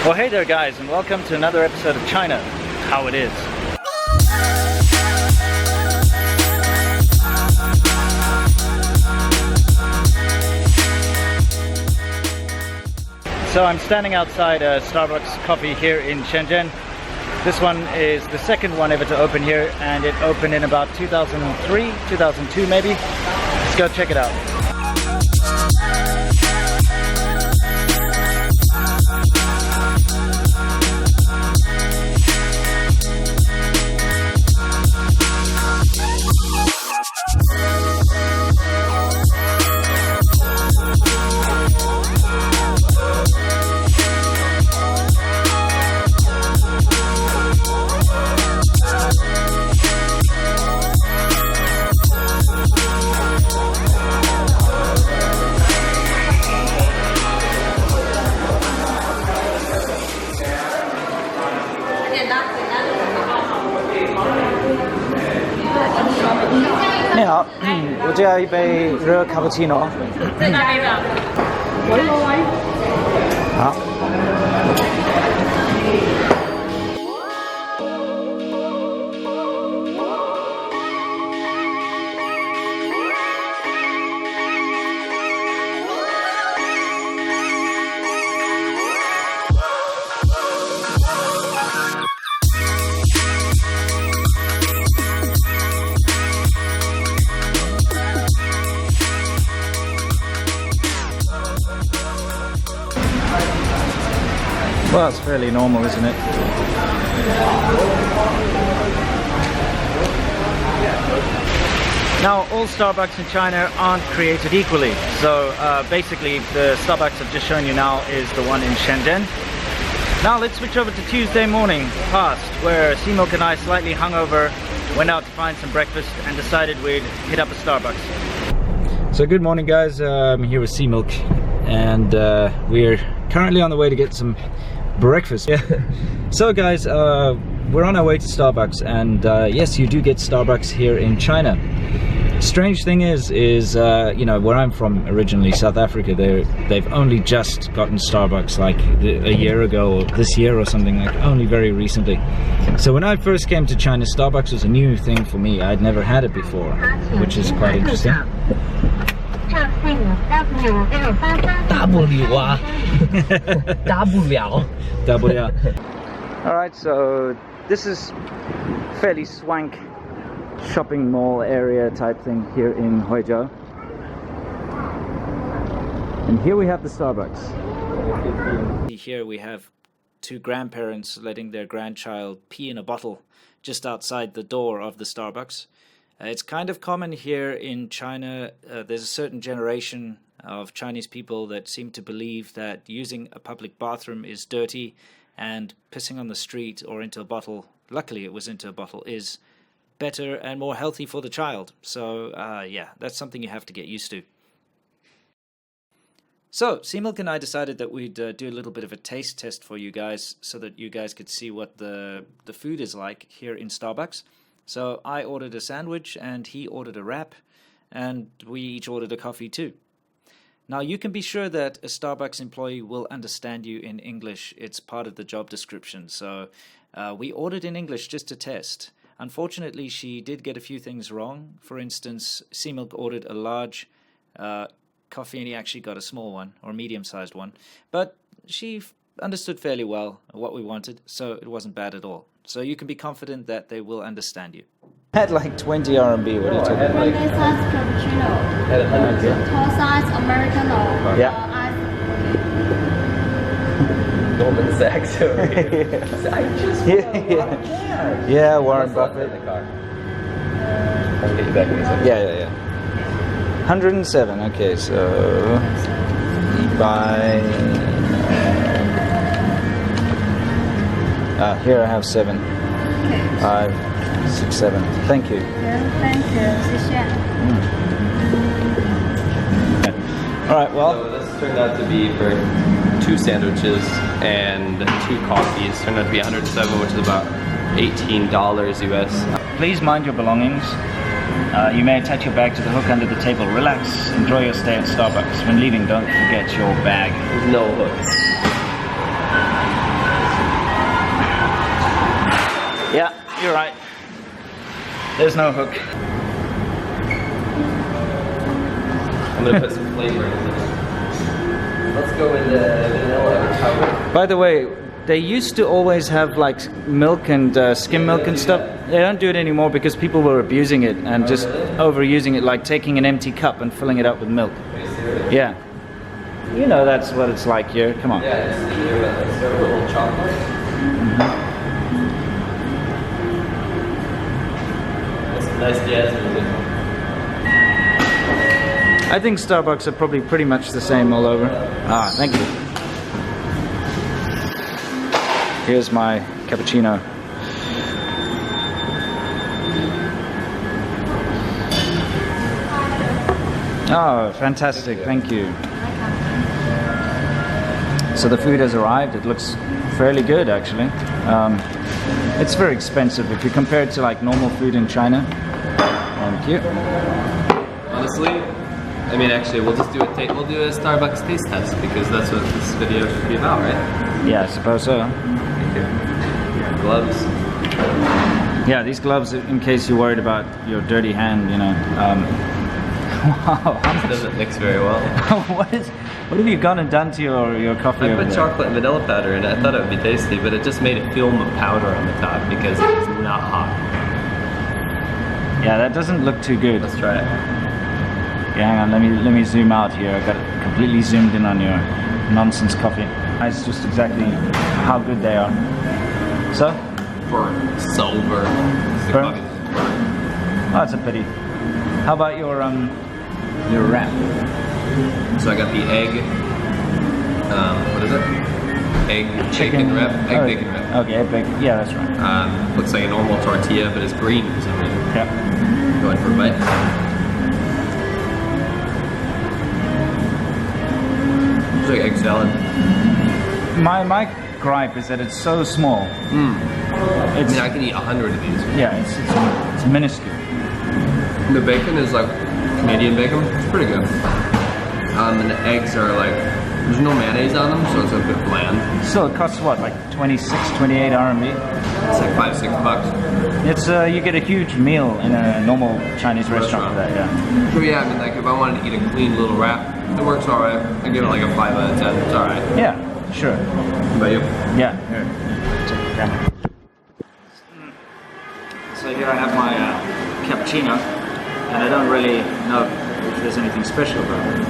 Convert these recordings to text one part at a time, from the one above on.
Well, hey there guys, and welcome to another episode of China, How It Is. So I'm standing outside a Starbucks coffee here in Shenzhen. This one is the second one ever to open here, and it opened in about 2003, 2002 maybe. Let's go check it out. Ni hao, 我这要一杯热卡布奇诺。再加杯吧。好。Well, it's fairly normal, isn't it? Now, all Starbucks in China aren't created equally. So basically, the Starbucks I've just shown you now is the one in Shenzhen. Now let's switch over to Tuesday morning past, where Seamilk and I, slightly hungover, went out to find some breakfast and decided we'd hit up a Starbucks. So good morning guys, I'm here with Seamilk, and we're currently on the way to get some breakfast. So guys, we're on our way to Starbucks, and yes, you do get Starbucks here in China. Strange thing is you know, where I'm from originally, South Africa, they've only just gotten Starbucks like a year ago or this year or something, like only very recently. So when I first came to China, Starbucks was a new thing for me. I'd never had it before, which is quite interesting. Alright, so this is fairly swank shopping mall area type thing here in Huizhou. And here we have the Starbucks. Here we have two grandparents letting their grandchild pee in a bottle just outside the door of the Starbucks. It's kind of common here in China. There's a certain generation of Chinese people that seem to believe that using a public bathroom is dirty, and pissing on the street or into a bottle, luckily it was into a bottle, is better and more healthy for the child. So yeah, that's something you have to get used to. So Seamilk and I decided that we'd do a little bit of a taste test for you guys, so that you guys could see what the food is like here in Starbucks. So I ordered a sandwich and he ordered a wrap, and we each ordered a coffee too. Now you can be sure that a Starbucks employee will understand you in English. It's part of the job description. So we ordered in English just to test. Unfortunately, she did get a few things wrong. For instance, Seamilk ordered a large coffee and he actually got a small one, or a medium-sized one. But she understood fairly well what we wanted, so it wasn't bad at all. So you can be confident that they will understand you. Had like 20 RMB, what are you talking about? Medium size cappuccino. Had 100. Tall size Americano. Yeah. Goldman Sachs over here. I just Yeah, Warren Buffett. In the car. I'll get you back in a second. Yeah. 107, okay, so you buy... here I have 7. 5, 6, 7. Thank you. Thank you. 谢谢. Alright, well... So this turned out to be for 2 sandwiches and 2 coffees. Turned out to be 107, which is about $18 US. Please mind your belongings. You may attach your bag to the hook under the table. Relax. Enjoy your stay at Starbucks. When leaving, don't forget your bag. No hooks. you're right. There's no hook. I'm gonna put some flavor in it. Let's go into vanilla. By the way, they used to always have like milk and skim milk and stuff. They don't do it anymore because people were abusing it and just overusing it, like taking an empty cup and filling it up with milk. Yeah. You know that's what it's like here. Come on. Yeah, just start with a little chocolate. That's some nice jazz music. I think Starbucks are probably pretty much the same all over. Ah, thank you. Here's my cappuccino. Oh, fantastic, thank you. So the food has arrived. It looks fairly good, actually. It's very expensive if you compare it to like normal food in China. Thank you. Honestly, I mean, actually, we'll just do a Starbucks taste test because that's what this video should be about, right? Yeah, I suppose so. Thank you. Gloves. Yeah, these gloves, in case you're worried about your dirty hand, you know. Wow, It doesn't mix very well. what have you gone and done to your coffee? I over put there? chocolate and vanilla powder in it. I thought it would be tasty, but it just made a film of powder on the top because it's not hot. Yeah, that doesn't look too good. Let's try it. Yeah, hang on, let me zoom out here. I got it completely zoomed in on your nonsense coffee. It's just exactly how good they are. So? Burnt. So burnt. The Burnt? coffee's burnt. Oh, that's a pity. How about your wrap? So I got the egg. What is it? Egg bacon wrap. Egg bacon wrap. Okay, egg bacon. Yeah, that's right. Looks like a normal tortilla, but it's green for some reason. Yeah. Going for a bite. It's like egg salad. My gripe is that it's so small. I mean, I can eat 100 of these. Yeah, it's minuscule. The bacon is like Canadian bacon. It's pretty good. And the eggs are like, there's no mayonnaise on them, so it's a bit bland. So it costs what, like 26, 28 RMB? It's like $5-6. It's you get a huge meal in a normal Chinese restaurant for that. Yeah. So yeah, I mean, like if I wanted to eat a clean little wrap, it works all right. I give it like a 5 out of 10. It's all right. Yeah, sure. What about you? Yeah. Here, take the camera. So here I have my cappuccino, and I don't really know if there's anything special about it.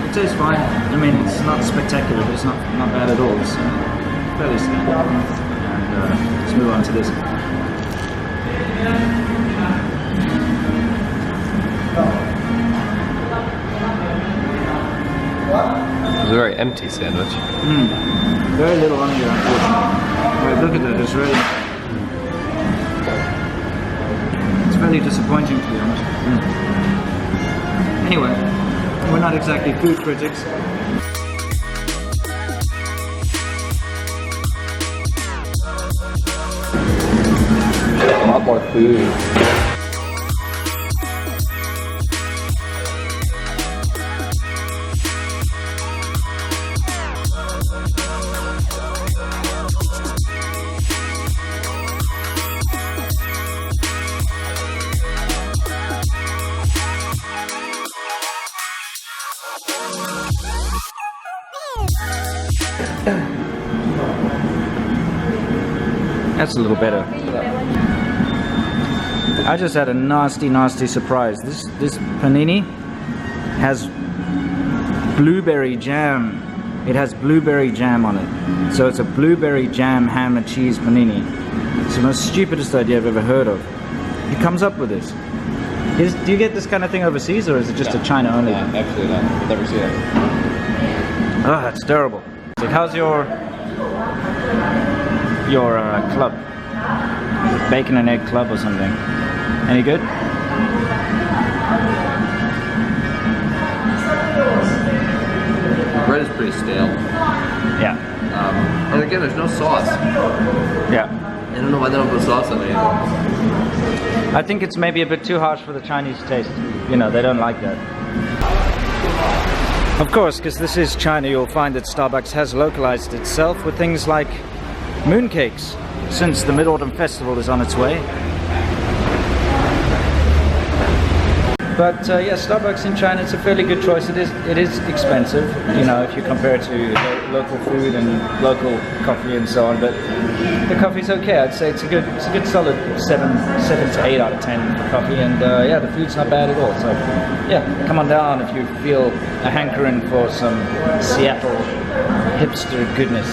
It tastes fine. I mean, it's not spectacular, but it's not bad at all. It's fairly standard. And let's move on to this. It's a very empty sandwich. Very little on here, unfortunately. Right, look at that. It's really. It's fairly disappointing, to be honest. Anyway, we're not exactly food critics. A lot more food. That's a little better. I just had a nasty surprise. This panini has blueberry jam. It has blueberry jam on it. So it's a blueberry jam ham and cheese panini. It's the most stupidest idea I've ever heard of. Who comes up with this? Do you get this kind of thing overseas, or is it just a China only? Yeah, actually not. I've never seen it. Oh, that's terrible. How's your club? Bacon and egg club or something? Any good? The bread is pretty stale. Yeah. And again, there's no sauce. Yeah. I don't know why they don't put sauce on it. I think it's maybe a bit too harsh for the Chinese taste. You know, they don't like that. Of course, because this is China, you'll find that Starbucks has localized itself with things like mooncakes, since the Mid-Autumn Festival is on its way. But yeah, Starbucks in China, it's a fairly good choice. It is expensive, you know, if you compare it to local food and local coffee and so on. But the coffee's okay. I'd say it's a good solid 7 to 8 out of 10 for coffee. And yeah, the food's not bad at all. So yeah, come on down if you feel a hankering for some Seattle hipster goodness.